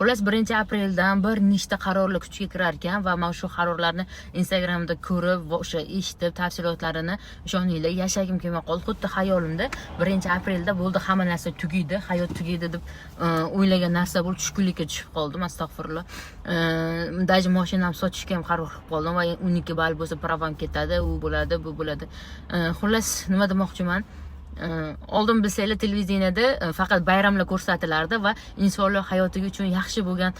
Xullas 1-apreldan bir nechta qarorlar kuchga kirar ekan va men shu qarorlarni Instagramda ko'rib va o'sha eshitib tafsilotlarini ishoninglar yashagim kelmay qoldi. Xuddi xayolimda 1-aprelda bo'ldi, hamma narsa tugaydi, hayot tugaydi deb o'ylagan narsa bo'lib tushkunlikka tushib qoldim. Astag'firullah. Даже mashinamni sotishga ham qaror qilib qoldim va 12 ball bo'lsa pravam ketadi, u bo'ladi, bu bo'ladi. Xullas nima demoqchiman? Oldin bilsanglar televideniyada faqat bayramlar ko'rsatilardi va insonlar hayotiga uchun yaxshi bo'lgan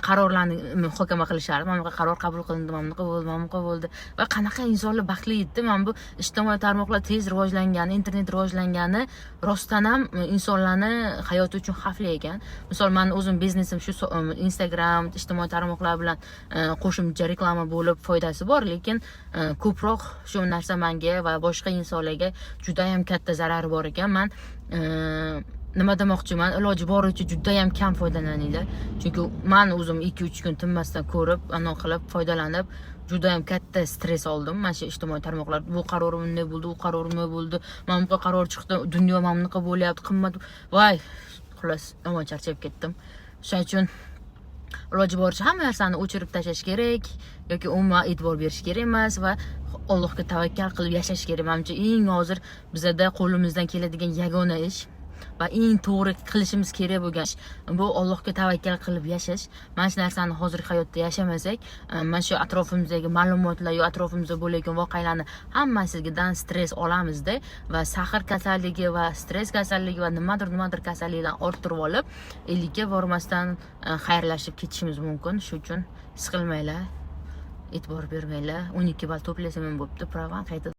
qarorlarni muhokama qilishardi. Mana bunaqa qaror qabul qilindi, mana bunaqa bo'ldi va qanaqa insonlar baxtli edi. Mana bu ijtimoiy tarmoqlar tez rivojlangani, internet rivojlangani rostdan ham insonlarni hayoti uchun xavfli ekan. Misol men o'zim biznesim shu Instagram, ijtimoiy tarmoqlar bilan qo'shimcha reklama bo'lib foydasi bor, lekin ko'proq shu narsa menga va boshqa insonlarga juda ham katta zarar bor ekan. Men nima demoqchiman, iloji boricha juda ham kam foydalaninglar. Chunki men o'zim 2-3 kun tinmasdan ko'rib, anaqa qilib foydalanib juda ham katta stress oldim. Mana shu ijtimoiy tarmoqlar bu qarorim bunday bo'ldi, u qarorim bunday bo'ldi. Mana bu qaror chiqdi, dunyo mana bunaqa bo'lyapti, qimmat. Voy, xullas, yomon charchab ketdim. Shuning uchun iloji boricha hamma narsani o'chirib tashlash kerak yoki umuman e'tibor berish kerak emas va Allohga tavakkal qilib yashash kerak. Menimcha eng hozir bizada qo'limizdan keladigan yagona ish va eng to'g'ri qilishimiz kerak bo'lgan ish bu Allohga tavakkal qilib yashash. Mana shu narsani hozirgi hayotda yashamasak, mana shu atrofimizdagi ma'lumotlar yo atrofimizda bo'layotgan voqealarni hammasidan stress olamizda va sahr kasalligi va stress kasalligi va nimadir kasalliklarni orttirib olib, 50 ga bormasdan xayrlashib ketishimiz mumkin. Shuning uchun siqilmanglar, e'tibor bermanglar. 12 ball to'plasam ham bo'pti, pravan qaytadi.